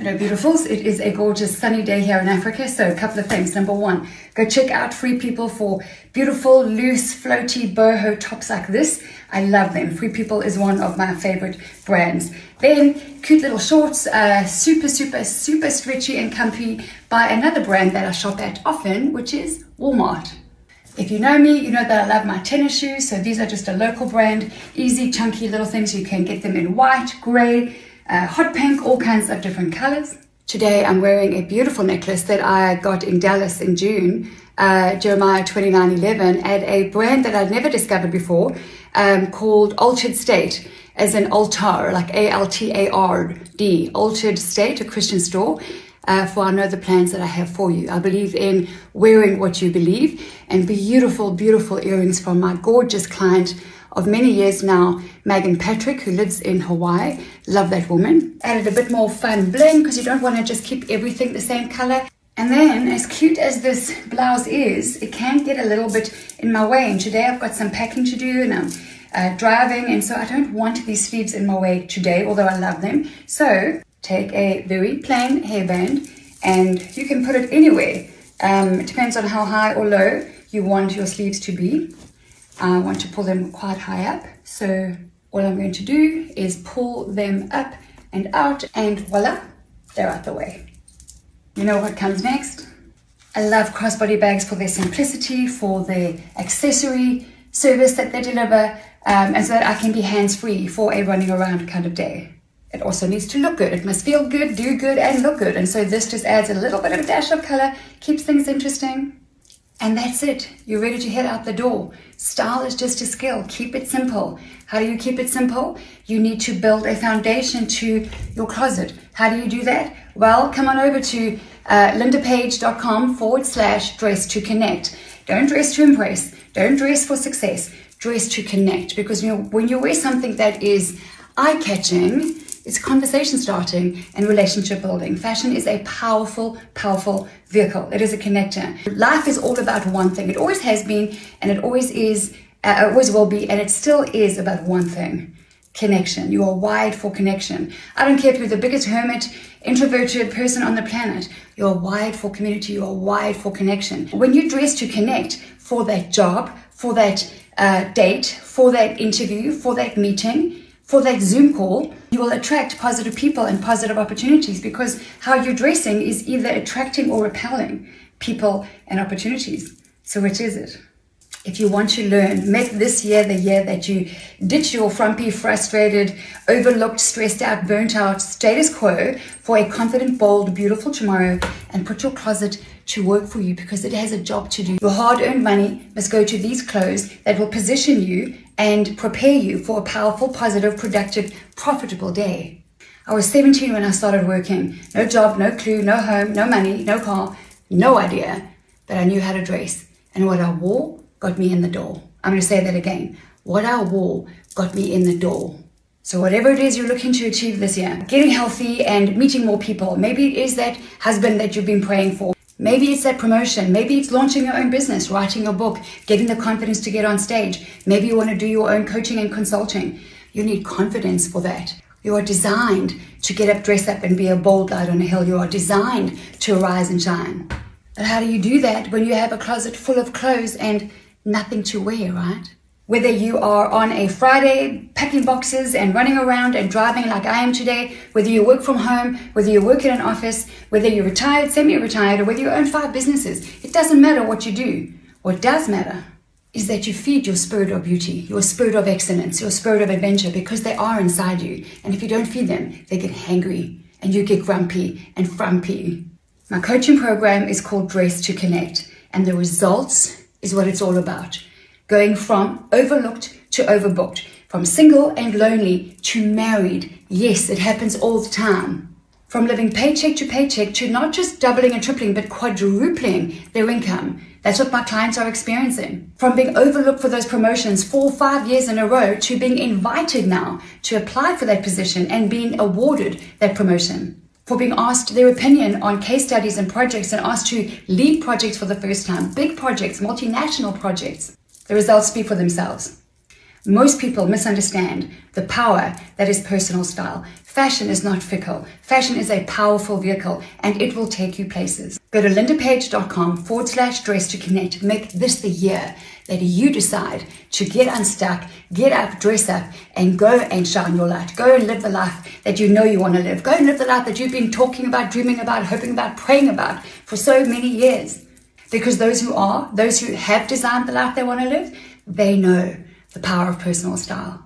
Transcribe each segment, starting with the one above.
Hello beautifuls, it is a gorgeous sunny day here in Africa, so a couple of things. Number one, go check out Free People for beautiful, loose, floaty boho tops like this. I love them. Free People is one of my favorite brands. Then cute little shorts, super stretchy and comfy by another brand that I shop at often, which is Walmart. If you know me, you know that I love my tennis shoes, so these are just a local brand, easy, chunky little things. You can get them in white, grey, hot pink, all kinds of different colors. Today I'm wearing a beautiful necklace that I got in Dallas in June, Jeremiah 2911, at a brand that I'd never discovered before, called Altered State, as an altar, like A-L-T-A-R-D, Altered State, a Christian store. For I know the plans that I have for you. I believe in wearing what you believe, and beautiful, beautiful earrings from my gorgeous client of many years now, Megan Patrick, who lives in Hawaii. Love that woman. Added a bit more fun bling because you don't want to just keep everything the same color. And then, as cute as this blouse is, it can get a little bit in my way. And today I've got some packing to do, and I'm driving, and so I don't want these sleeves in my way today, although I love them. So take a very plain hairband, and you can put it anywhere. It depends on how high or low you want your sleeves to be. I want to pull them quite high up, so all I'm going to do is pull them up and out, and voila, they're out the way. You know what comes next? I love crossbody bags for their simplicity, for their accessory service that they deliver, and so that I can be hands-free for a running around kind of day. It also needs to look good. It must feel good, do good, and look good. And so this just adds a little bit of a dash of color, keeps things interesting. And that's it. You're ready to head out the door. Style is just a skill. Keep it simple. How do you keep it simple? You need to build a foundation to your closet. How do you do that? Well, come on over to LindaPaige.com/dress to connect. Don't dress to impress. Don't dress for success. Dress to connect. Because when you wear something that is eye-catching, it's conversation starting and relationship building. Fashion is a powerful, powerful vehicle. It is a connector. Life is all about one thing. It always has been, and it always is, always will be, and it still is about one thing: connection. You are wired for connection. I don't care if you're the biggest hermit, introverted person on the planet. You are wired for community. You are wired for connection. When you dress to connect for that job, for that date, for that interview, for that meeting, for that Zoom call, you will attract positive people and positive opportunities, because how you're dressing is either attracting or repelling people and opportunities. So which is it? If you want to learn, make this year the year that you ditch your frumpy, frustrated, overlooked, stressed out, burnt out status quo for a confident, bold, beautiful tomorrow, and put your closet to work for you, because it has a job to do. Your hard-earned money must go to these clothes that will position you and prepare you for a powerful, positive, productive, profitable day. I was 17 when I started working. No job, no clue, no home, no money, no car, no idea, but I knew how to dress. And what I wore got me in the door. I'm going to say that again. What I wore got me in the door. So whatever it is you're looking to achieve this year, getting healthy and meeting more people. Maybe it is that husband that you've been praying for. Maybe it's that promotion. Maybe it's launching your own business, writing your book, getting the confidence to get on stage. Maybe you want to do your own coaching and consulting. You need confidence for that. You are designed to get up, dress up, and be a bold light on a hill. You are designed to rise and shine. But how do you do that when you have a closet full of clothes and nothing to wear, right? Whether you are on a Friday packing boxes and running around and driving like I am today, whether you work from home, whether you work in an office, whether you're retired, semi-retired, or whether you own 5 businesses, it doesn't matter what you do. What does matter is that you feed your spirit of beauty, your spirit of excellence, your spirit of adventure, because they are inside you. And if you don't feed them, they get hangry and you get grumpy and frumpy. My coaching program is called Dress to Connect, and the results is what it's all about. Going from overlooked to overbooked, from single and lonely to married. Yes, it happens all the time. From living paycheck to paycheck to not just doubling and tripling, but quadrupling their income. That's what my clients are experiencing. From being overlooked for those promotions 4 or 5 years in a row to being invited now to apply for that position and being awarded that promotion. For being asked their opinion on case studies and projects, and asked to lead projects for the first time. Big projects, multinational projects. The results speak for themselves. Most people misunderstand the power that is personal style. Fashion is not fickle. Fashion is a powerful vehicle and it will take you places. Go to LindaPaige.com/dress to connect. Make this the year that you decide to get unstuck, get up, dress up, and go and shine your light. Go and live the life that you know you want to live. Go and live the life that you've been talking about, dreaming about, hoping about, praying about for so many years. Because those who have designed the life they want to live, they know the power of personal style.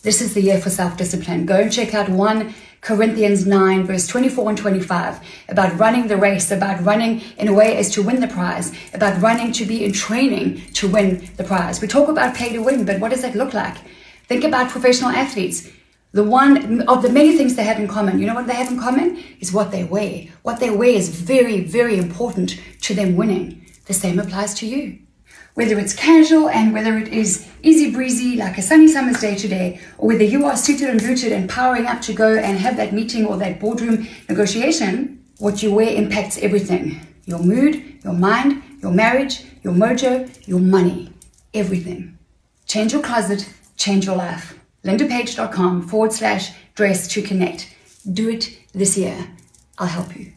This is the year for self-discipline. Go and check out 1 Corinthians 9, verse 24 and 25, about running the race, about running in a way as to win the prize, about running to be in training to win the prize. We talk about pay to win, but what does that look like? Think about professional athletes. The one of the many things they have in common, you know what they have in common? Is what they wear. What they wear is very, very important to them winning. The same applies to you. Whether it's casual and whether it is easy breezy like a sunny summer's day today, or whether you are suited and booted and powering up to go and have that meeting or that boardroom negotiation, what you wear impacts everything. Your mood, your mind, your marriage, your mojo, your money, everything. Change your closet, change your life. LindaPaige.com/dress to connect. Do it this year. I'll help you.